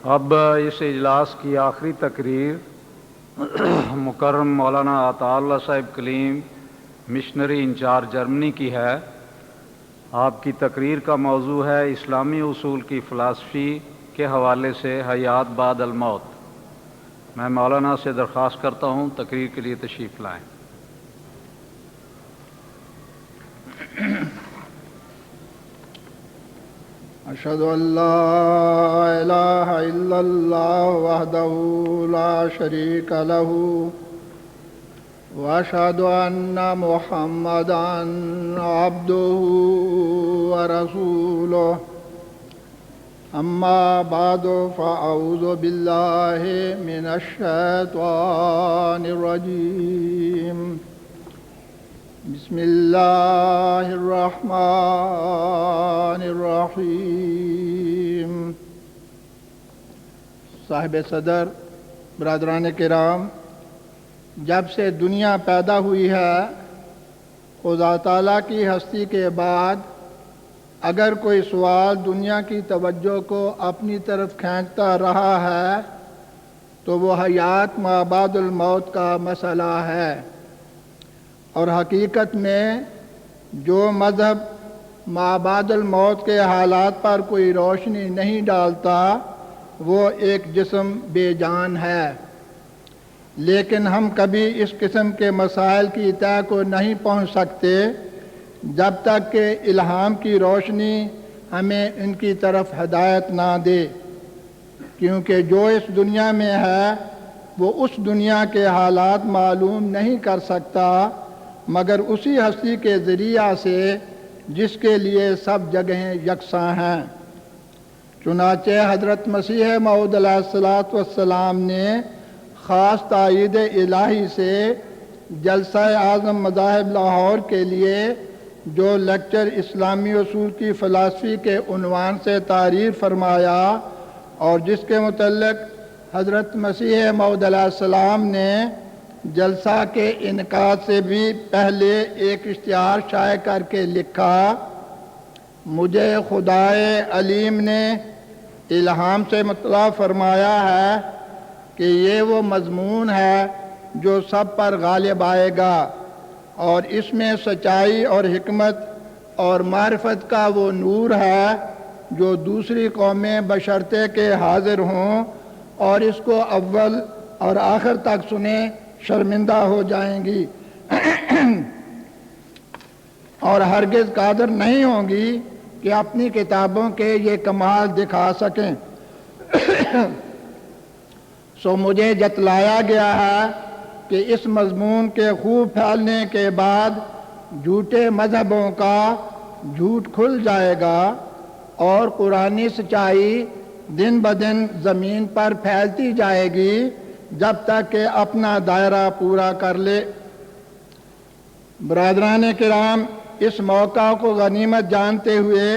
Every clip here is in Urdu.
اب اس اجلاس کی آخری تقریر مکرم مولانا عطا اللہ صاحب کلیم مشنری انچارج جرمنی کی ہے۔ آپ کی تقریر کا موضوع ہے اسلامی اصول کی فلسفی کے حوالے سے حیات بعد الموت۔ میں مولانا سے درخواست کرتا ہوں تقریر کے لیے تشریف لائیں۔ اشہد ان لا الہ الا اللہ وحدہ لا شریک لہ واشہد ان محمدا عبدہ ورسولہ اما بعد فاعوذ باللہ من الشیطان الرجیم بسم اللہ الرحمن الرحیم۔ صاحب صدر، برادران کرام، جب سے دنیا پیدا ہوئی ہے خدا تعالیٰ کی ہستی کے بعد اگر کوئی سوال دنیا کی توجہ کو اپنی طرف کھینچتا رہا ہے تو وہ حیات ما بعد الموت کا مسئلہ ہے، اور حقیقت میں جو مذہب ما بعد الموت کے حالات پر کوئی روشنی نہیں ڈالتا وہ ایک جسم بے جان ہے۔ لیکن ہم کبھی اس قسم کے مسائل کی تہ کو نہیں پہنچ سکتے جب تک کہ الہام کی روشنی ہمیں ان کی طرف ہدایت نہ دے، کیونکہ جو اس دنیا میں ہے وہ اس دنیا کے حالات معلوم نہیں کر سکتا مگر اسی ہستی کے ذریعہ سے جس کے لیے سب جگہیں یکساں ہیں۔ چنانچہ حضرت مسیح موعود علیہ السلام نے خاص تائید الہی سے جلسہ اعظم مذاہب لاہور کے لیے جو لیکچر اسلامی اصول کی فلسفی کے عنوان سے تعریر فرمایا اور جس کے متعلق حضرت مسیح موعود علیہ السلام نے جلسہ کے انعقاد سے بھی پہلے ایک اشتہار شائع کر کے لکھا، مجھے خدائے علیم نے الہام سے مطلع فرمایا ہے کہ یہ وہ مضمون ہے جو سب پر غالب آئے گا، اور اس میں سچائی اور حکمت اور معرفت کا وہ نور ہے جو دوسری قومیں بشرطے کے حاضر ہوں اور اس کو اول اور آخر تک سنیں شرمندہ ہو جائیں گی اور ہرگز قادر نہیں ہوں گی کہ اپنی کتابوں کے یہ کمال دکھا سکیں۔ سو مجھے جتلایا گیا ہے کہ اس مضمون کے خوب پھیلنے کے بعد جھوٹے مذہبوں کا جھوٹ کھل جائے گا اور قرآنی سچائی دن بدن زمین پر پھیلتی جائے گی جب تک کہ اپنا دائرہ پورا کر لے۔ برادران کرام، اس موقع کو غنیمت جانتے ہوئے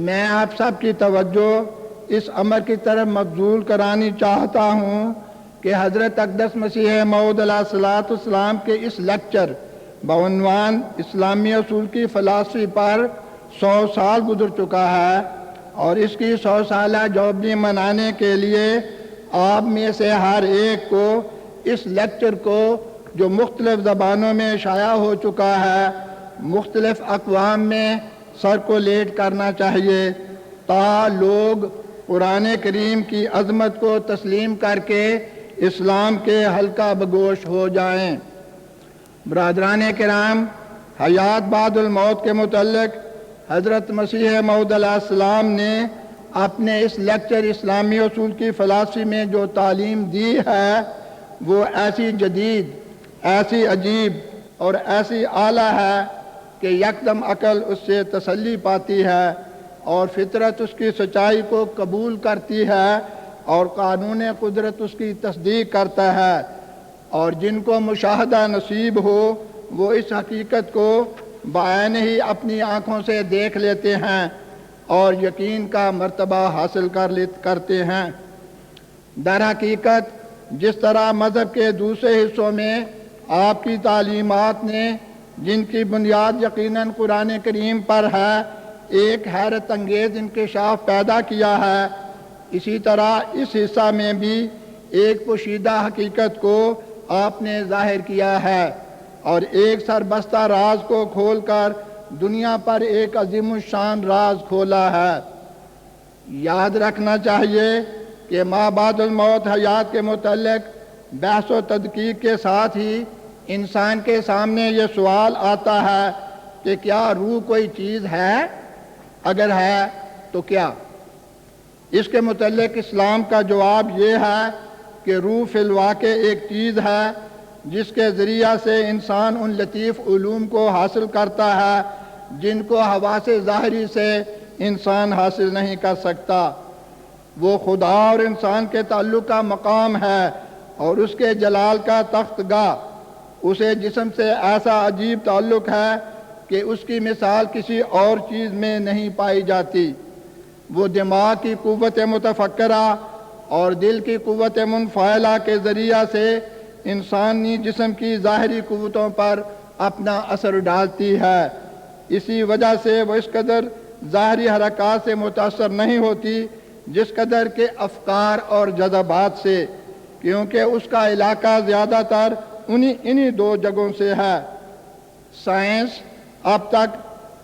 میں آپ سب کی توجہ اس امر کی طرف مبذول کرانی چاہتا ہوں کہ حضرت اقدس مسیح موعود علیہ السلام کے اس لیکچر بعنوان اسلامی اصول کی فلسفی پر 100 سال گزر چکا ہے، اور اس کی 100 سالہ جوبلی منانے کے لیے آپ میں سے ہر ایک کو اس لیکچر کو جو مختلف زبانوں میں شائع ہو چکا ہے مختلف اقوام میں سرکولیٹ کرنا چاہیے تا لوگ قرآن کریم کی عظمت کو تسلیم کر کے اسلام کے حلقہ بگوش ہو جائیں۔ برادران کرام، حیات بعد الموت کے متعلق حضرت مسیح موعود علیہ السلام نے اپنے اس لیکچر اسلامی اصول کی فلسفی میں جو تعلیم دی ہے وہ ایسی جدید، ایسی عجیب اور ایسی اعلیٰ ہے کہ یکدم عقل اس سے تسلی پاتی ہے اور فطرت اس کی سچائی کو قبول کرتی ہے اور قانون قدرت اس کی تصدیق کرتا ہے، اور جن کو مشاہدہ نصیب ہو وہ اس حقیقت کو بعین ہی اپنی آنکھوں سے دیکھ لیتے ہیں اور یقین کا مرتبہ حاصل کرتے ہیں۔ در حقیقت جس طرح مذہب کے دوسرے حصوں میں آپ کی تعلیمات نے جن کی بنیاد یقیناً قرآن کریم پر ہے ایک حیرت انگیز انکشاف پیدا کیا ہے، اسی طرح اس حصہ میں بھی ایک پوشیدہ حقیقت کو آپ نے ظاہر کیا ہے اور ایک سربستہ راز کو کھول کر دنیا پر ایک عظیم الشان راز کھولا ہے۔ یاد رکھنا چاہیے کہ ما بعد الموت حیات کے متعلق بحث و تدقیق کے ساتھ ہی انسان کے سامنے یہ سوال آتا ہے کہ کیا روح کوئی چیز ہے؟ اگر ہے تو کیا؟ اس کے متعلق اسلام کا جواب یہ ہے کہ روح فی الواقع ایک چیز ہے جس کے ذریعہ سے انسان ان لطیف علوم کو حاصل کرتا ہے جن کو حواس ظاہری سے انسان حاصل نہیں کر سکتا۔ وہ خدا اور انسان کے تعلق کا مقام ہے اور اس کے جلال کا تخت گاہ۔ اسے جسم سے ایسا عجیب تعلق ہے کہ اس کی مثال کسی اور چیز میں نہیں پائی جاتی۔ وہ دماغ کی قوت متفکرہ اور دل کی قوت منفعلہ کے ذریعہ سے انسانی جسم کی ظاہری قوتوں پر اپنا اثر ڈالتی ہے۔ اسی وجہ سے وہ اس قدر ظاہری حرکات سے متاثر نہیں ہوتی جس قدر کے افکار اور جذبات سے، کیونکہ اس کا علاقہ زیادہ تر انہی دو جگہوں سے ہے۔ سائنس اب تک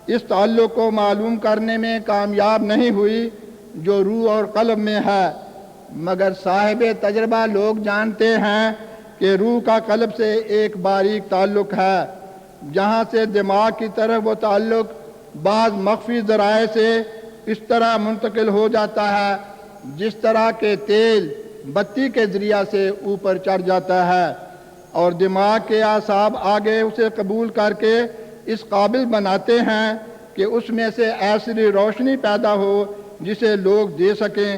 اس تعلق کو معلوم کرنے میں کامیاب نہیں ہوئی جو روح اور قلب میں ہے، مگر صاحب تجربہ لوگ جانتے ہیں کہ روح کا قلب سے ایک باریک تعلق ہے، جہاں سے دماغ کی طرف وہ تعلق بعض مخفی ذرائع سے اس طرح منتقل ہو جاتا ہے جس طرح کہ تیل بتی کے ذریعہ سے اوپر چڑھ جاتا ہے، اور دماغ کے اعصاب آگے اسے قبول کر کے اس قابل بناتے ہیں کہ اس میں سے ایسی روشنی پیدا ہو جسے لوگ دے سکیں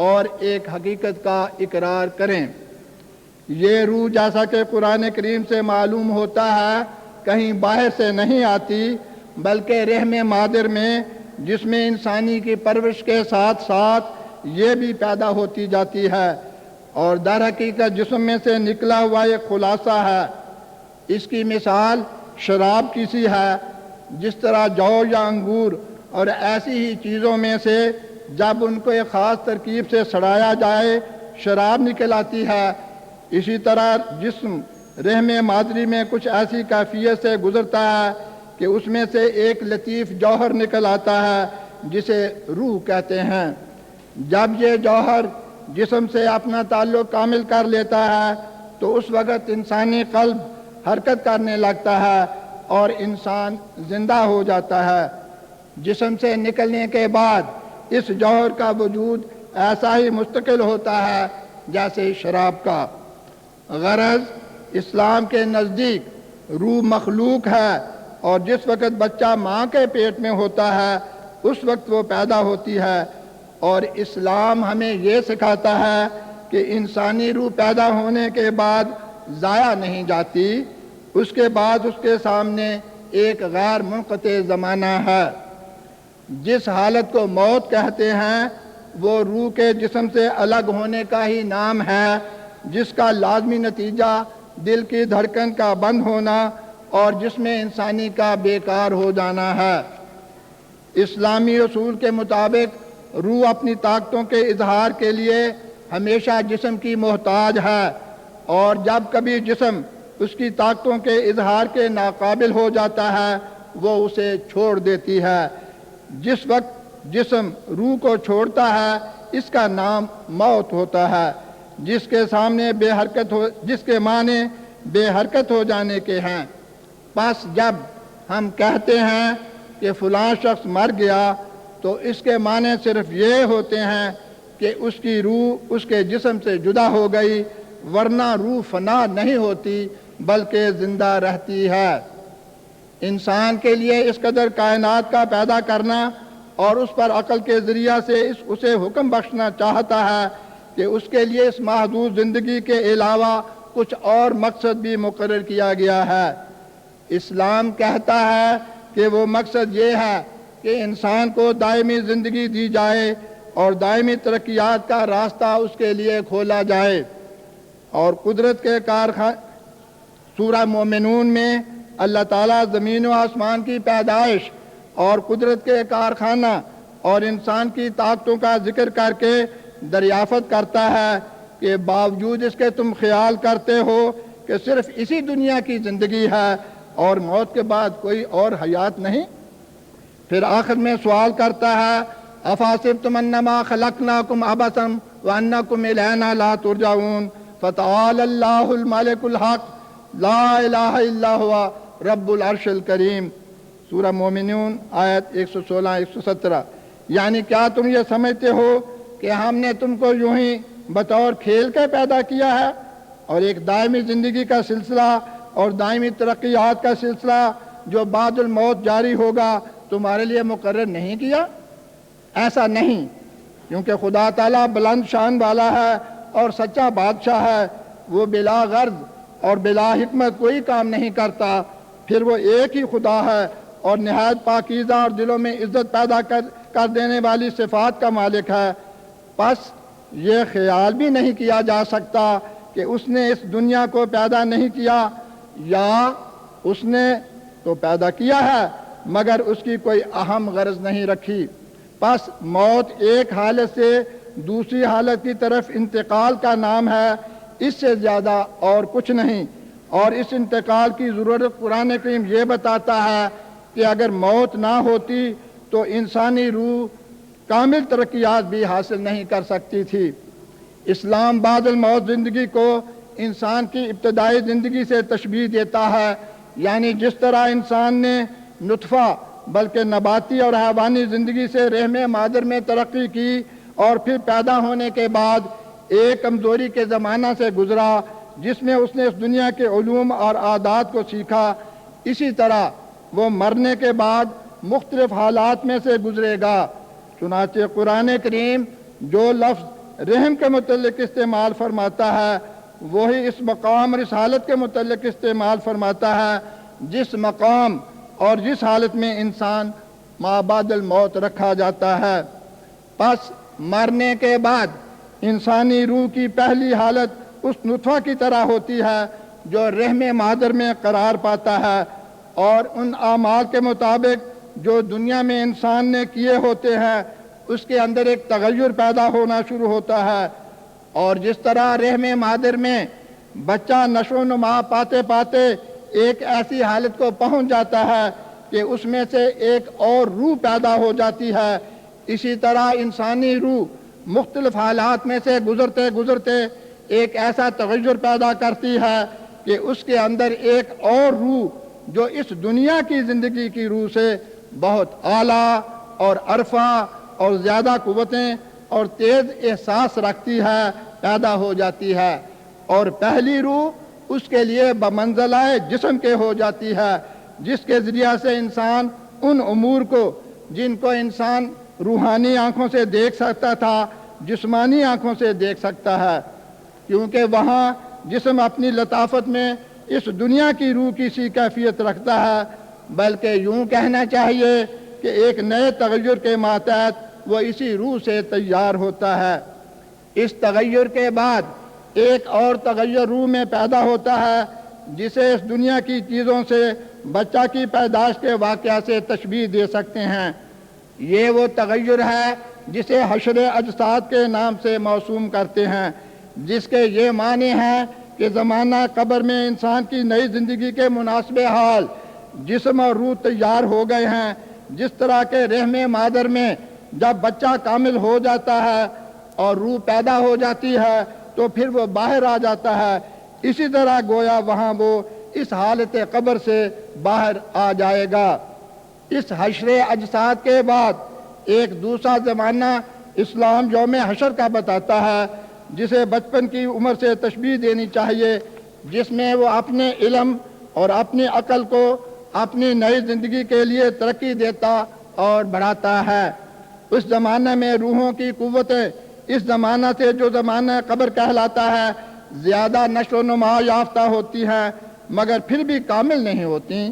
اور ایک حقیقت کا اقرار کریں۔ یہ روح جیسا کہ قرآن کریم سے معلوم ہوتا ہے کہیں باہر سے نہیں آتی، بلکہ رحم مادر میں، جس میں انسانی کی پرورش کے ساتھ ساتھ یہ بھی پیدا ہوتی جاتی ہے، اور در حقیقت جسم میں سے نکلا ہوا ایک خلاصہ ہے۔ اس کی مثال شراب کی سی ہے، جس طرح جو یا انگور اور ایسی ہی چیزوں میں سے جب ان کو ایک خاص ترکیب سے سڑایا جائے شراب نکل آتی ہے، اسی طرح جسم رحم مادری میں کچھ ایسی کیفیت سے گزرتا ہے کہ اس میں سے ایک لطیف جوہر نکل آتا ہے جسے روح کہتے ہیں۔ جب یہ جوہر جسم سے اپنا تعلق کامل کر لیتا ہے تو اس وقت انسانی قلب حرکت کرنے لگتا ہے اور انسان زندہ ہو جاتا ہے۔ جسم سے نکلنے کے بعد اس جوہر کا وجود ایسا ہی مستقل ہوتا ہے جیسے شراب کا۔ غرض اسلام کے نزدیک روح مخلوق ہے، اور جس وقت بچہ ماں کے پیٹ میں ہوتا ہے اس وقت وہ پیدا ہوتی ہے، اور اسلام ہمیں یہ سکھاتا ہے کہ انسانی روح پیدا ہونے کے بعد ضائع نہیں جاتی، اس کے بعد اس کے سامنے ایک غیر منقطع زمانہ ہے۔ جس حالت کو موت کہتے ہیں وہ روح کے جسم سے الگ ہونے کا ہی نام ہے، جس کا لازمی نتیجہ دل کی دھڑکن کا بند ہونا اور جس میں انسانی کا بیکار ہو جانا ہے۔ اسلامی اصول کے مطابق روح اپنی طاقتوں کے اظہار کے لیے ہمیشہ جسم کی محتاج ہے، اور جب کبھی جسم اس کی طاقتوں کے اظہار کے ناقابل ہو جاتا ہے وہ اسے چھوڑ دیتی ہے۔ جس وقت جسم روح کو چھوڑتا ہے اس کا نام موت ہوتا ہے، جس کے معنی بے حرکت ہو جانے کے ہیں۔ پس جب ہم کہتے ہیں کہ فلاں شخص مر گیا تو اس کے معنی صرف یہ ہوتے ہیں کہ اس کی روح اس کے جسم سے جدا ہو گئی، ورنہ روح فنا نہیں ہوتی بلکہ زندہ رہتی ہے۔ انسان کے لیے اس قدر کائنات کا پیدا کرنا اور اس پر عقل کے ذریعہ سے اسے حکم بخشنا چاہتا ہے کہ اس کے لیے اس محدود زندگی کے علاوہ کچھ اور مقصد بھی مقرر کیا گیا ہے۔ اسلام کہتا ہے کہ وہ مقصد یہ ہے کہ انسان کو دائمی زندگی دی جائے اور دائمی ترقیات کا راستہ اس کے لیے کھولا جائے، اور قدرت کے سورہ مومنون میں اللہ تعالیٰ زمین و آسمان کی پیدائش اور قدرت کے کارخانہ اور انسان کی طاقتوں کا ذکر کر کے دریافت کرتا ہے کہ باوجود اس کے تم خیال کرتے ہو کہ صرف اسی دنیا کی زندگی ہے اور موت کے بعد کوئی اور حیات نہیں؟ پھر آخر میں سوال کرتا ہے افحسبتم انما خلقناکم عبثا وانکم الینا لا ترجعون فتعالی اللہ الملک الحق لا الہ الا ہوا رب العرش الکریم، سورہ مومنون آیت 116-117۔ یعنی کیا تم یہ سمجھتے ہو کہ ہم نے تم کو یوں ہی بطور کھیل کے پیدا کیا ہے اور ایک دائمی زندگی کا سلسلہ اور دائمی ترقیات کا سلسلہ جو بعد الموت جاری ہوگا تمہارے لیے مقرر نہیں کیا؟ ایسا نہیں، کیونکہ خدا تعالیٰ بلند شان والا ہے اور سچا بادشاہ ہے، وہ بلا غرض اور بلا حکمت کوئی کام نہیں کرتا، پھر وہ ایک ہی خدا ہے اور نہایت پاکیزہ اور دلوں میں عزت پیدا کر دینے والی صفات کا مالک ہے۔ پس یہ خیال بھی نہیں کیا جا سکتا کہ اس نے اس دنیا کو پیدا نہیں کیا، یا اس نے تو پیدا کیا ہے مگر اس کی کوئی اہم غرض نہیں رکھی۔ پس موت ایک حالت سے دوسری حالت کی طرف انتقال کا نام ہے، اس سے زیادہ اور کچھ نہیں۔ اور اس انتقال کی ضرورت قرآن کریم یہ بتاتا ہے کہ اگر موت نہ ہوتی تو انسانی روح کامل ترقیات بھی حاصل نہیں کر سکتی تھی۔ اسلام بعد الموت زندگی کو انسان کی ابتدائی زندگی سے تشبیہ دیتا ہے، یعنی جس طرح انسان نے نطفہ بلکہ نباتی اور حیوانی زندگی سے رحم مادر میں ترقی کی اور پھر پیدا ہونے کے بعد ایک کمزوری کے زمانہ سے گزرا جس میں اس نے اس دنیا کے علوم اور عادات کو سیکھا، اسی طرح وہ مرنے کے بعد مختلف حالات میں سے گزرے گا۔ چنانچہ قرآن کریم جو لفظ رحم کے متعلق استعمال فرماتا ہے وہی اس مقام رسالت کے متعلق استعمال فرماتا ہے، جس مقام اور جس حالت میں انسان ما بعد الموت رکھا جاتا ہے۔ پس مرنے کے بعد انسانی روح کی پہلی حالت اس نطفہ کی طرح ہوتی ہے جو رحم مادر میں قرار پاتا ہے، اور ان اعمال کے مطابق جو دنیا میں انسان نے کیے ہوتے ہیں اس کے اندر ایک تغیر پیدا ہونا شروع ہوتا ہے۔ اور جس طرح رحم مادر میں بچہ نشو و نما پاتے پاتے ایک ایسی حالت کو پہنچ جاتا ہے کہ اس میں سے ایک اور روح پیدا ہو جاتی ہے، اسی طرح انسانی روح مختلف حالات میں سے گزرتے گزرتے ایک ایسا تغیر پیدا کرتی ہے کہ اس کے اندر ایک اور روح جو اس دنیا کی زندگی کی روح سے بہت اعلیٰ اور عرفہ اور زیادہ قوتیں اور تیز احساس رکھتی ہے پیدا ہو جاتی ہے، اور پہلی روح اس کے لیے بمنزلہ جسم کے ہو جاتی ہے، جس کے ذریعہ سے انسان ان امور کو جن کو انسان روحانی آنکھوں سے دیکھ سکتا تھا جسمانی آنکھوں سے دیکھ سکتا ہے، کیونکہ وہاں جسم اپنی لطافت میں اس دنیا کی روح کی سی کیفیت رکھتا ہے، بلکہ یوں کہنا چاہیے کہ ایک نئے تغیر کے ماتحت وہ اسی روح سے تیار ہوتا ہے۔ اس تغیر کے بعد ایک اور تغیر روح میں پیدا ہوتا ہے جسے اس دنیا کی چیزوں سے بچہ کی پیدائش کے واقعہ سے تشبیہ دے سکتے ہیں۔ یہ وہ تغیر ہے جسے حشر اجساد کے نام سے موسوم کرتے ہیں، جس کے یہ معنی ہیں کہ زمانہ قبر میں انسان کی نئی زندگی کے مناسب حال جسم اور روح تیار ہو گئے ہیں، جس طرح کے رحم مادر میں جب بچہ کامل ہو جاتا ہے اور روح پیدا ہو جاتی ہے تو پھر وہ باہر آ جاتا ہے، اسی طرح گویا وہاں وہ اس حالت قبر سے باہر آ جائے گا۔ اس حشر اجساد کے بعد ایک دوسرا زمانہ اسلام یوم حشر کا بتاتا ہے، جسے بچپن کی عمر سے تشبیہ دینی چاہیے، جس میں وہ اپنے علم اور اپنی عقل کو اپنی نئی زندگی کے لیے ترقی دیتا اور بڑھاتا ہے۔ اس زمانے میں روحوں کی قوتیں اس زمانہ سے جو زمانہ قبر کہلاتا ہے زیادہ نشو و نما یافتہ ہوتی ہیں، مگر پھر بھی کامل نہیں ہوتی،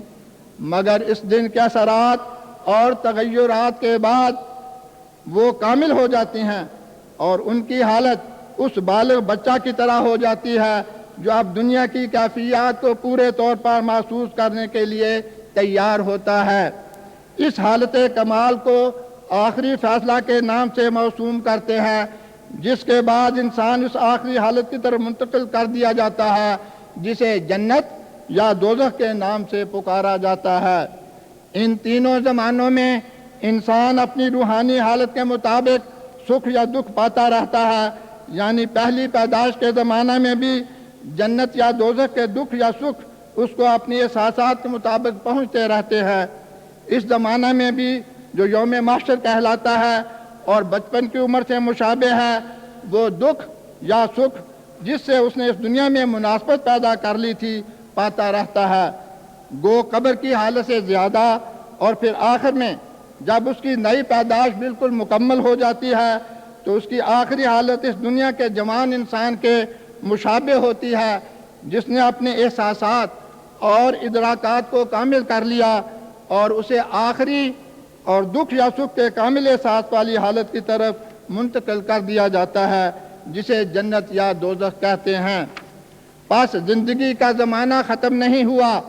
مگر اس دن کے اثرات اور تغیرات کے بعد وہ کامل ہو جاتی ہیں اور ان کی حالت اس بالغ بچہ کی طرح ہو جاتی ہے جو اب دنیا کی کیفیات کو پورے طور پر محسوس کرنے کے لیے تیار ہوتا ہے۔ اس حالت کمال کو آخری فیصلہ کے نام سے موسوم کرتے ہیں، جس کے بعد انسان اس آخری حالت کی طرف منتقل کر دیا جاتا ہے جسے جنت یا دوزخ کے نام سے پکارا جاتا ہے۔ ان تینوں زمانوں میں انسان اپنی روحانی حالت کے مطابق سکھ یا دکھ پاتا رہتا ہے، یعنی پہلی پیدائش کے زمانہ میں بھی جنت یا دوزخ کے دکھ یا سکھ اس کو اپنی احساسات کے مطابق پہنچتے رہتے ہیں۔ اس زمانہ میں بھی جو یوم محشر کہلاتا ہے اور بچپن کی عمر سے مشابہ ہے، وہ دکھ یا سکھ جس سے اس نے اس دنیا میں مناسبت پیدا کر لی تھی پاتا رہتا ہے۔ گو قبر کی حالت سے زیادہ، اور پھر آخر میں جب اس کی نئی پیدائش بالکل مکمل ہو جاتی ہے تو اس کی آخری حالت اس دنیا کے جوان انسان کے مشابہ ہوتی ہے، جس نے اپنے احساسات اور ادراکات کو کامل کر لیا اور اسے آخری اور دکھ یا سکھ کے کامل احساس والی حالت کی طرف منتقل کر دیا جاتا ہے، جسے جنت یا دوزخ کہتے ہیں۔ پس زندگی کا زمانہ ختم نہیں ہوا،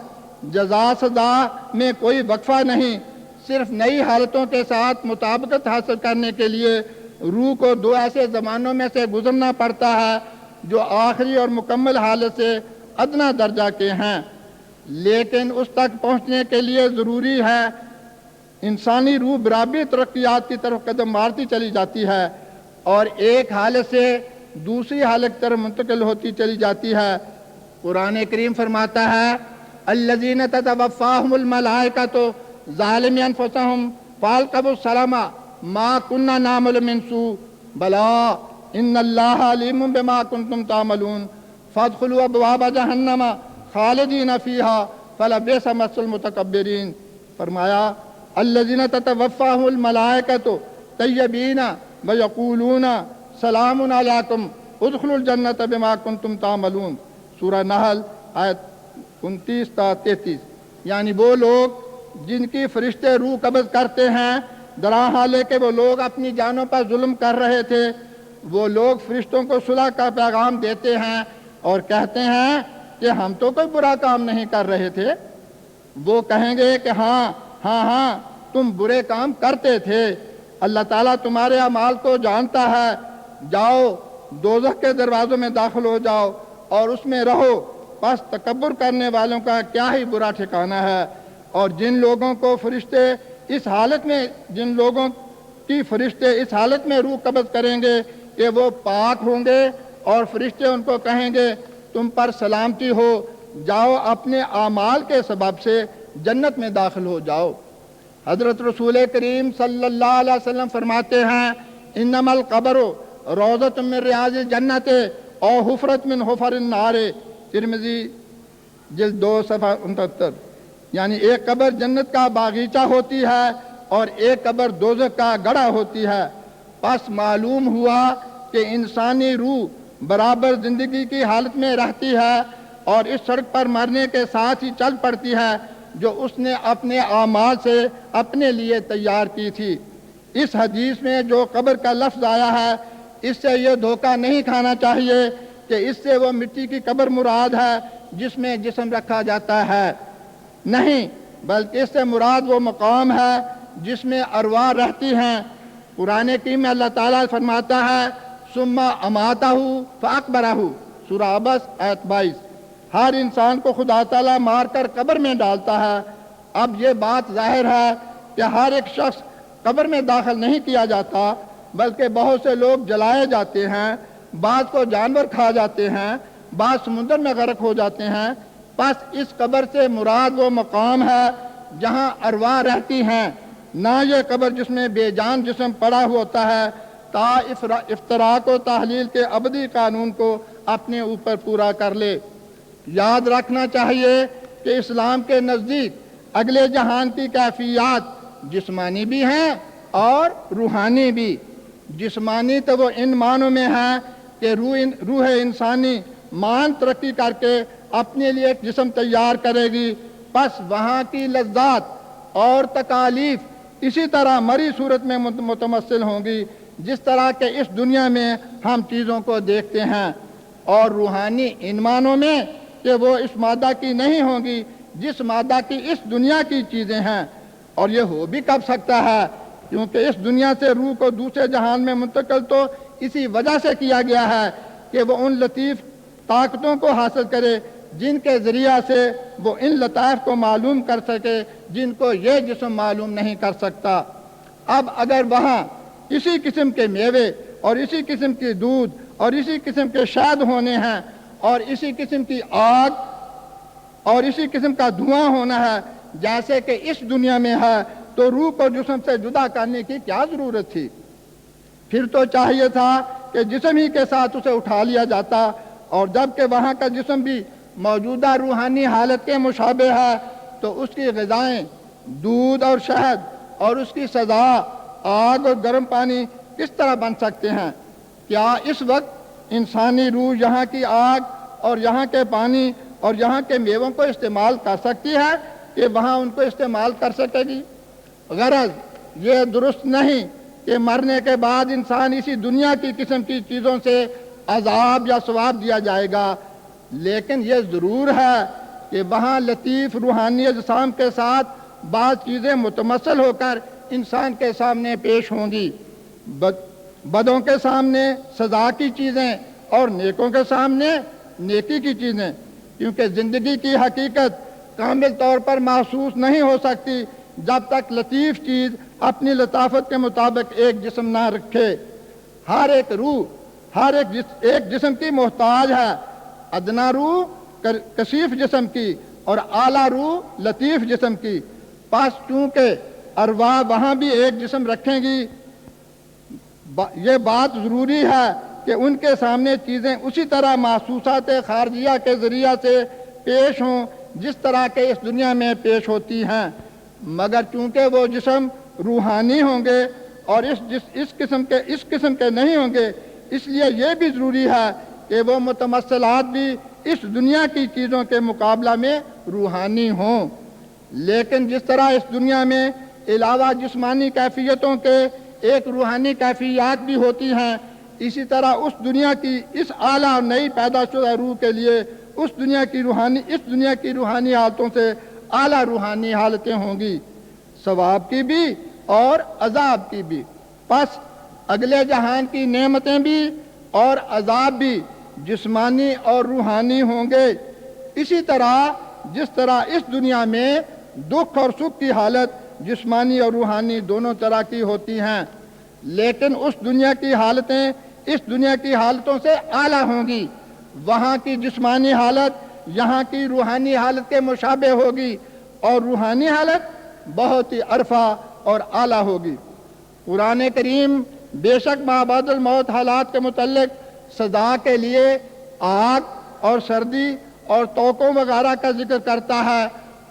جزا سزا میں کوئی وقفہ نہیں، صرف نئی حالتوں کے ساتھ مطابقت حاصل کرنے کے لیے روح کو دو ایسے زمانوں میں سے گزرنا پڑتا ہے جو آخری اور مکمل حالت سے ادنا درجہ کے ہیں، لیکن اس تک پہنچنے کے لیے ضروری ہے انسانی روح برابری ترقیات کی طرف قدم مارتی چلی جاتی ہے اور ایک حالت سے دوسری حالت کی طرف منتقل ہوتی چلی جاتی ہے۔ قرآن کریم فرماتا ہے الذین تتوفاہم الملائکۃ ظالمی انفسہم فالقوا السلام ما کننا نعمل من سوء بلا ان اللہ علیم بما کنتم تعملون فادخلوا ابواب جہنم خالدین فیہا فلبئس مثوى المتکبرین۔ فرمایا الذین تتوفاہم الملائکۃ طیبین ویقولون سلام علیکم ادخلوا الجنۃ بما کنتم تعملون، سورہ نحل آیت 29 تا 33۔ یعنی وہ لوگ جن کی فرشتے روح قبض کرتے ہیں، درحالے کہ وہ لوگ اپنی جانوں پر ظلم کر رہے تھے، وہ لوگ فرشتوں کو صلح کا پیغام دیتے ہیں اور کہتے ہیں کہ ہم تو کوئی برا کام نہیں کر رہے تھے۔ وہ کہیں گے کہ ہاں ہاں ہاں تم برے کام کرتے تھے، اللہ تعالیٰ تمہارے اعمال کو جانتا ہے، جاؤ دوزخ کے دروازوں میں داخل ہو جاؤ اور اس میں رہو، بس تکبر کرنے والوں کا کیا ہی برا ٹھکانہ ہے۔ اور جن لوگوں کو فرشتے اس حالت میں جن لوگوں کی فرشتے اس حالت میں روح قبض کریں گے کہ وہ پاک ہوں گے اور فرشتے ان کو کہیں گے تم پر سلامتی ہو، جاؤ اپنے اعمال کے سبب سے جنت میں داخل ہو جاؤ۔ حضرت رسول کریم صلی اللہ علیہ وسلم فرماتے ہیں انما القبر روضۃ من ریاض الجنت او حفرۃ من حفر النار، ترمذی جلد 2 صفحہ 69۔ یعنی ایک قبر جنت کا باغیچہ ہوتی ہے اور ایک قبر دوزخ کا گڑھا ہوتی ہے۔ پس معلوم ہوا کہ انسانی روح برابر زندگی کی حالت میں رہتی ہے اور اس سڑک پر مرنے کے ساتھ ہی چل پڑتی ہے جو اس نے اپنے اعمال سے اپنے لیے تیار کی تھی۔ اس حدیث میں جو قبر کا لفظ آیا ہے اس سے یہ دھوکہ نہیں کھانا چاہیے کہ اس سے وہ مٹی کی قبر مراد ہے جس میں جسم رکھا جاتا ہے، نہیں، بلکہ اس سے مراد وہ مقام ہے جس میں ارواح رہتی ہیں۔ قرآن کریم میں اللہ تعالیٰ فرماتا ہے ثم اماتہ فاقبرہ، سورہ عبس آیت 22۔ ہر انسان کو خدا تعالیٰ مار کر قبر میں ڈالتا ہے۔ اب یہ بات ظاہر ہے کہ ہر ایک شخص قبر میں داخل نہیں کیا جاتا، بلکہ بہت سے لوگ جلائے جاتے ہیں، بعض کو جانور کھا جاتے ہیں، بعض سمندر میں غرق ہو جاتے ہیں۔ پس اس قبر سے مراد وہ مقام ہے جہاں ارواح رہتی ہیں، نہ یہ قبر جس میں بے جان جسم پڑا ہوتا ہے تا افتراق و تحلیل کے ابدی قانون کو اپنے اوپر پورا کر لے۔ یاد رکھنا چاہیے کہ اسلام کے نزدیک اگلے جہان کی کیفیات جسمانی بھی ہیں اور روحانی بھی۔ جسمانی تو وہ ان معنوں میں ہے کہ روح انسانی مان ترقی کر کے اپنے لیے ایک جسم تیار کرے گی، پس وہاں کی لذات اور تکالیف اسی طرح مری صورت میں متمثل ہوں گی جس طرح کہ اس دنیا میں ہم چیزوں کو دیکھتے ہیں، اور روحانی ان معنوں میں کہ وہ اس مادہ کی نہیں ہوں گی جس مادہ کی اس دنیا کی چیزیں ہیں۔ اور یہ ہو بھی کب سکتا ہے، کیونکہ اس دنیا سے روح کو دوسرے جہان میں منتقل تو اسی وجہ سے کیا گیا ہے کہ وہ ان لطیف طاقتوں کو حاصل کرے جن کے ذریعہ سے وہ ان لطائف کو معلوم کر سکے جن کو یہ جسم معلوم نہیں کر سکتا۔ اب اگر وہاں اسی قسم کے میوے اور اسی قسم کی دودھ اور اسی قسم کے شہد ہونے ہیں اور اسی قسم کی آگ اور اسی قسم کا دھواں ہونا ہے جیسے کہ اس دنیا میں ہے، تو روح کو جسم سے جدا کرنے کی کیا ضرورت تھی؟ پھر تو چاہیے تھا کہ جسم ہی کے ساتھ اسے اٹھا لیا جاتا، اور جب کہ وہاں کا جسم بھی موجودہ روحانی حالت کے مشابہ ہے تو اس کی غذائیں دودھ اور شہد اور اس کی سزا آگ اور گرم پانی کس طرح بن سکتے ہیں؟ کیا اس وقت انسانی روح یہاں کی آگ اور یہاں کے پانی اور یہاں کے میووں کو استعمال کر سکتی ہے کہ وہاں ان کو استعمال کر سکے گی؟ غرض یہ درست نہیں کہ مرنے کے بعد انسان اسی دنیا کی قسم کی چیزوں سے عذاب یا ثواب دیا جائے گا، لیکن یہ ضرور ہے کہ وہاں لطیف روحانی اجسام کے ساتھ بعض چیزیں متمثل ہو کر انسان کے سامنے پیش ہوں گی، بدوں کے سامنے سزا کی چیزیں اور نیکوں کے سامنے نیکی کی چیزیں، کیونکہ زندگی کی حقیقت کامل طور پر محسوس نہیں ہو سکتی جب تک لطیف چیز اپنی لطافت کے مطابق ایک جسم نہ رکھے۔ ہر ایک روح ایک جسم کی محتاج ہے، ادنا روح کثیف جسم کی اور اعلیٰ روح لطیف جسم کی۔ پس چونکہ ارواح وہاں بھی ایک جسم رکھیں گی، یہ بات ضروری ہے کہ ان کے سامنے چیزیں اسی طرح محسوسات خارجیہ کے ذریعہ سے پیش ہوں جس طرح کے اس دنیا میں پیش ہوتی ہیں، مگر چونکہ وہ جسم روحانی ہوں گے اور اس قسم کے نہیں ہوں گے، اس لیے یہ بھی ضروری ہے کہ وہ متمثلات بھی اس دنیا کی چیزوں کے مقابلہ میں روحانی ہوں۔ لیکن جس طرح اس دنیا میں علاوہ جسمانی کیفیتوں کے ایک روحانی کیفیات بھی ہوتی ہیں، اسی طرح اس دنیا کی اس اعلیٰ اور نئی پیدا شدہ روح کے لیے اس دنیا کی روحانی حالتوں سے اعلیٰ روحانی حالتیں ہوں گی، ثواب کی بھی اور عذاب کی بھی۔ پس اگلے جہان کی نعمتیں بھی اور عذاب بھی جسمانی اور روحانی ہوں گے، اسی طرح جس طرح اس دنیا میں دکھ اور سکھ کی حالت جسمانی اور روحانی دونوں طرح کی ہوتی ہیں، لیکن اس دنیا کی حالتیں اس دنیا کی حالتوں سے اعلیٰ ہوں گی۔ وہاں کی جسمانی حالت یہاں کی روحانی حالت کے مشابہ ہوگی اور روحانی حالت بہت ہی عرفہ اور اعلیٰ ہوگی۔ قرآن کریم بے شک بعد الموت حالات کے متعلق سزا کے لیے آگ اور سردی اور توقوں وغیرہ کا ذکر کرتا ہے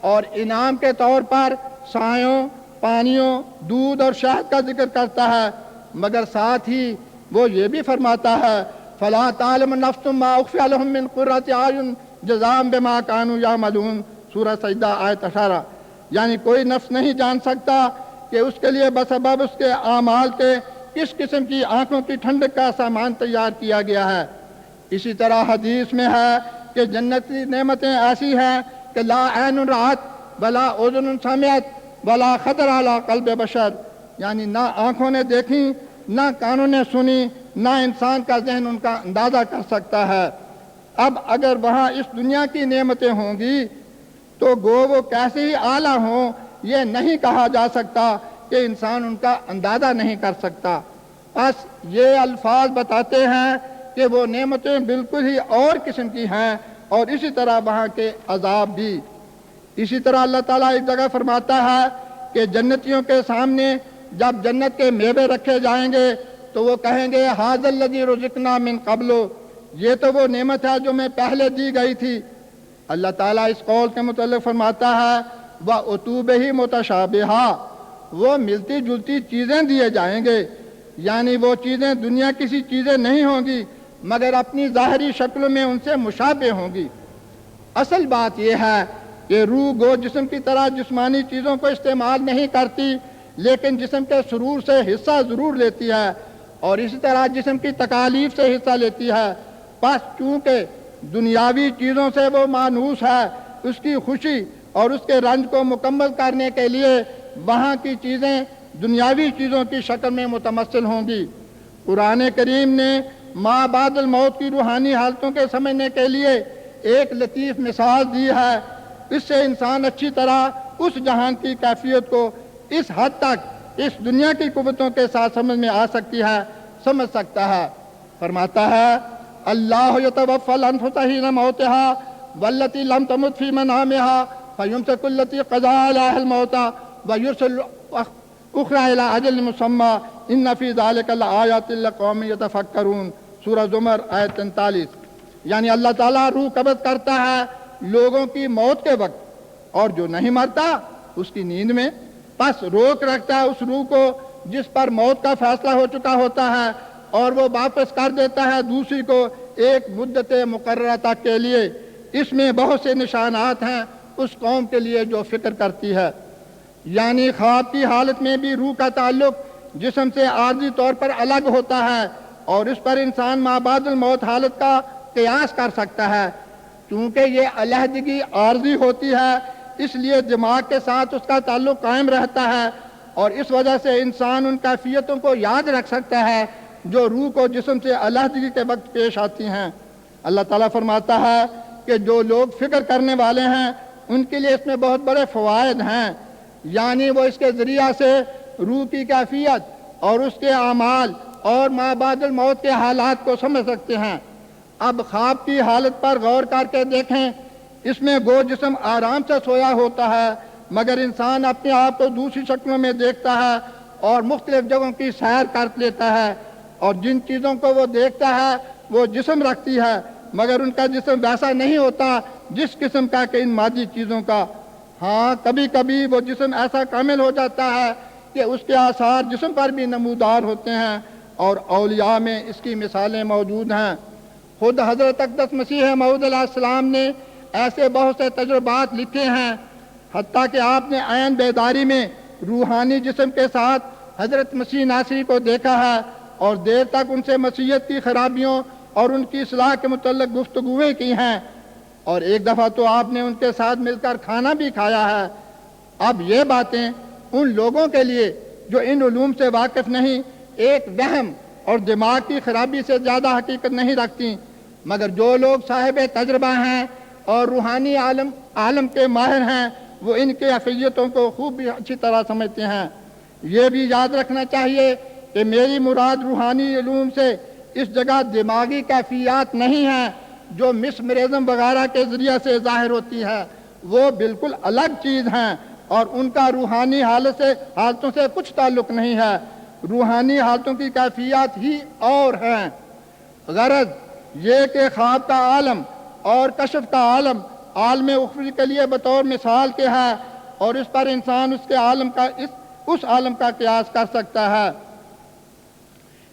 اور انعام کے طور پر سایوں، پانیوں، دودھ اور شہد کا ذکر کرتا ہے، مگر ساتھ ہی وہ یہ بھی فرماتا ہے فَلَا تَعْلَمُ نَفْسٌ مَّا أُخْفِيَ لَهُم مِّن قُرَّةِ أَعْيُنٍ جَزَاءً بِمَا كَانُوا يَعْمَلُونَ، سورہ سجدہ آیت 18۔ یعنی کوئی نفس نہیں جان سکتا کہ اس کے لیے بسبب اس کے اعمال کے کس قسم کی آنکھوں کی ٹھنڈک کا سامان تیار کیا گیا ہے۔ اسی طرح حدیث میں ہے کہ جنتی نعمتیں ایسی ہیں کہ لا عین رأت ولا اذن سمعت ولا خطر علی قلب بشر، یعنی نہ آنکھوں نے دیکھی نہ کانوں نے سنی نہ انسان کا ذہن ان کا اندازہ کر سکتا ہے۔ اب اگر وہاں اس دنیا کی نعمتیں ہوں گی تو گو وہ کیسے ہی اعلیٰ ہوں یہ نہیں کہا جا سکتا کہ انسان ان کا اندازہ نہیں کر سکتا۔ بس یہ الفاظ بتاتے ہیں کہ وہ نعمتیں بالکل ہی اور قسم کی ہیں اور اسی طرح وہاں کے عذاب بھی۔ اسی طرح اللہ تعالیٰ ایک جگہ فرماتا ہے کہ جنتیوں کے سامنے جب جنت کے میوے رکھے جائیں گے تو وہ کہیں گے ھذا الذی رزقنا من قبل، یہ تو وہ نعمت ہے جو میں پہلے دی گئی تھی۔ اللہ تعالیٰ اس قول کے متعلق فرماتا ہے وَأُتُوا بِهِ مُتَشَابِهًا، وہ ملتی جلتی چیزیں دیے جائیں گے، یعنی وہ چیزیں دنیا کسی چیزیں نہیں ہوں گی مگر اپنی ظاہری شکل میں ان سے مشابہ ہوں گی۔ اصل بات یہ ہے کہ روح گو جسم کی طرح جسمانی چیزوں کو استعمال نہیں کرتی، لیکن جسم کے سرور سے حصہ ضرور لیتی ہے اور اسی طرح جسم کی تکالیف سے حصہ لیتی ہے۔ بس چونکہ دنیاوی چیزوں سے وہ مانوس ہے، اس کی خوشی اور اس کے رنج کو مکمل کرنے کے لیے وہاں کی چیزیں دنیاوی چیزوں کی شکل میں متمثل ہوں گی۔ قرآن کریم نے ما بعد الموت کی روحانی حالتوں کے سمجھنے کے لیے ایک لطیف مثال دی ہے۔ اس سے انسان اچھی طرح اس جہان کی کیفیت کو اس حد تک اس دنیا کی قوتوں کے ساتھ سمجھ میں آ سکتی ہے، سمجھ سکتا ہے۔ فرماتا ہے اللہ یتوفی الانفس حین موتها والتی لم تمت فی منامها فیمسک التی قضی علیہا الموت ویرسل اخری الی اجل مسمی ان فی ذلک لآیات لقوم یتفکرون، سورہ زمر آیت 43۔ یعنی اللہ تعالیٰ روح قبض کرتا ہے لوگوں کی موت کے وقت، اور جو نہیں مرتا اس کی نیند میں، پس روک رکھتا ہے اس روح کو جس پر موت کا فیصلہ ہو چکا ہوتا ہے، اور وہ واپس کر دیتا ہے دوسری کو ایک مدت مقررہ تک کے لیے۔ اس میں بہت سے نشانات ہیں اس قوم کے لیے جو فکر کرتی ہے۔ یعنی خواب کی حالت میں بھی روح کا تعلق جسم سے عارضی طور پر الگ ہوتا ہے، اور اس پر انسان ما بعد الموت حالت کا قیاس کر سکتا ہے۔ چونکہ یہ علیحدگی عارضی ہوتی ہے، اس لیے دماغ کے ساتھ اس کا تعلق قائم رہتا ہے، اور اس وجہ سے انسان ان کیفیتوں کو یاد رکھ سکتا ہے جو روح کو جسم سے علیحدگی کے وقت پیش آتی ہیں۔ اللہ تعالیٰ فرماتا ہے کہ جو لوگ فکر کرنے والے ہیں ان کے لیے اس میں بہت بڑے فوائد ہیں، یعنی وہ اس کے ذریعہ سے روح کی کیفیت اور اس کے اعمال اور ما بعد الموت کے حالات کو سمجھ سکتے ہیں۔ اب خواب کی حالت پر غور کر کے دیکھیں، اس میں گو جسم آرام سے سویا ہوتا ہے، مگر انسان اپنے آپ کو دوسری شکلوں میں دیکھتا ہے اور مختلف جگہوں کی سیر کر لیتا ہے، اور جن چیزوں کو وہ دیکھتا ہے وہ جسم رکھتی ہے، مگر ان کا جسم ویسا نہیں ہوتا جس قسم کا کہ ان مادی چیزوں کا۔ ہاں کبھی کبھی وہ جسم ایسا کامل ہو جاتا ہے کہ اس کے آثار جسم پر بھی نمودار ہوتے ہیں، اور اولیاء میں اس کی مثالیں موجود ہیں۔ خود حضرت اقدس مسیح موعود علیہ السلام نے ایسے بہت سے تجربات لکھے ہیں، حتیٰ کہ آپ نے عین بیداری میں روحانی جسم کے ساتھ حضرت مسیح ناصری کو دیکھا ہے، اور دیر تک ان سے مسیحیت کی خرابیوں اور ان کی اصلاح کے متعلق گفتگویں کی ہیں، اور ایک دفعہ تو آپ نے ان کے ساتھ مل کر کھانا بھی کھایا ہے۔ اب یہ باتیں ان لوگوں کے لیے جو ان علوم سے واقف نہیں ایک وہم اور دماغ کی خرابی سے زیادہ حقیقت نہیں رکھتی، مگر جو لوگ صاحب تجربہ ہیں اور روحانی عالم کے ماہر ہیں وہ ان کے افیتوں کو خوب اچھی طرح سمجھتے ہیں۔ یہ بھی یاد رکھنا چاہیے کہ میری مراد روحانی علوم سے اس جگہ دماغی کیفیات نہیں ہیں جو مسمرزم وغیرہ کے ذریعے سے ظاہر ہوتی ہے، وہ بالکل الگ چیز ہیں، اور ان کا روحانی حالتوں سے کچھ تعلق نہیں ہے۔ روحانی حالتوں کی کیفیات ہی اور ہیں۔ غرض یہ کہ خواب کا عالم اور کشف کا عالم عالم اخروی کے لیے بطور مثال کے ہے، اور اس پر انسان اس عالم کا قیاس کر سکتا ہے۔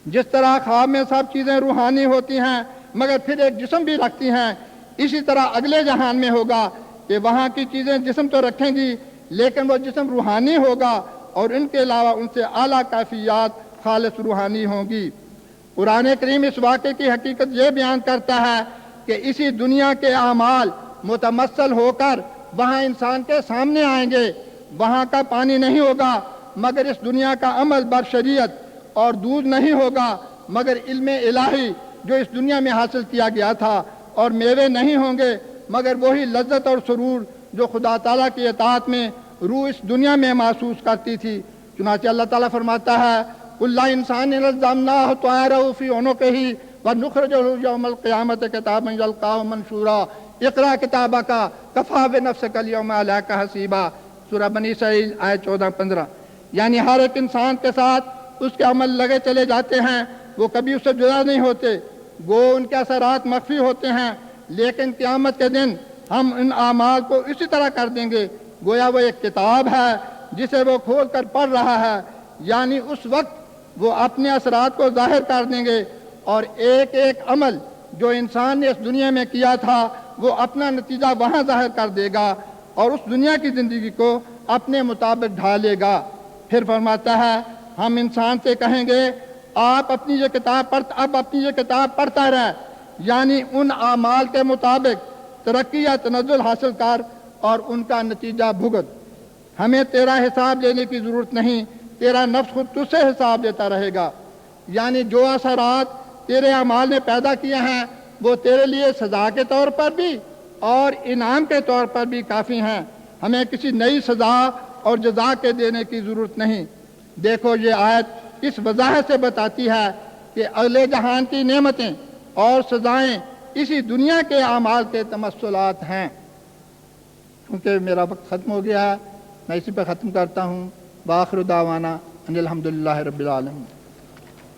جس طرح خواب میں سب چیزیں روحانی ہوتی ہیں مگر پھر ایک جسم بھی رکھتی ہیں، اسی طرح اگلے جہان میں ہوگا کہ وہاں کی چیزیں جسم تو رکھیں گی لیکن وہ جسم روحانی ہوگا، اور ان کے علاوہ ان سے اعلیٰ کیفیات خالص روحانی ہوں گی۔ قرآن کریم اس واقعے کی حقیقت یہ بیان کرتا ہے کہ اسی دنیا کے اعمال متمثل ہو کر وہاں انسان کے سامنے آئیں گے۔ وہاں کا پانی نہیں ہوگا مگر اس دنیا کا عمل بر شریعت، اور دودھ نہیں ہوگا مگر علم الہی جو اس دنیا میں حاصل کیا گیا تھا، اور میوے نہیں ہوں گے مگر وہی لذت اور سرور جو خدا تعالیٰ کی اطاعت میں روح اس دنیا میں محسوس کرتی تھی۔ چنانچہ اللہ تعالیٰ فرماتا ہے کل انسان الزمناہ طائرہ فی عنقہ ونخرج له یوم القیامۃ کتابا یلقاہ منشورا اقرأ کتابک کفیٰ بنفسک اليوم علیک حسیبا، سورہ بنی اسرائیل آیت 14-15۔ یعنی ہر ایک انسان کے ساتھ اس کے عمل لگے چلے جاتے ہیں، وہ کبھی اس سے جدا نہیں ہوتے، گو ان کے اثرات مخفی ہوتے ہیں، لیکن قیامت کے دن ہم ان اعمال کو اسی طرح کر دیں گے گویا وہ ایک کتاب ہے جسے وہ کھول کر پڑھ رہا ہے۔ یعنی اس وقت وہ اپنے اثرات کو ظاہر کر دیں گے، اور ایک ایک عمل جو انسان نے اس دنیا میں کیا تھا وہ اپنا نتیجہ وہاں ظاہر کر دے گا، اور اس دنیا کی زندگی کو اپنے مطابق ڈھالے گا۔ پھر فرماتا ہے ہم انسان سے کہیں گے اب اپنی یہ کتاب پڑھتا رہ، یعنی ان اعمال کے مطابق ترقی یا تنزل حاصل کر اور ان کا نتیجہ بھگت۔ ہمیں تیرا حساب لینے کی ضرورت نہیں، تیرا نفس خود تجھ سے حساب لیتا رہے گا۔ یعنی جو اثرات تیرے اعمال نے پیدا کیے ہیں وہ تیرے لیے سزا کے طور پر بھی اور انعام کے طور پر بھی کافی ہیں، ہمیں کسی نئی سزا اور جزا کے دینے کی ضرورت نہیں۔ دیکھو یہ آیت اس وضاحت سے بتاتی ہے کہ اگلے جہان کی نعمتیں اور سزائیں اسی دنیا کے اعمال کے تمثلات ہیں۔ کیونکہ میرا وقت ختم ہو گیا ہے، میں اسی پہ ختم کرتا ہوں۔ وآخر دعوانا ان الحمدللہ رب العالمین۔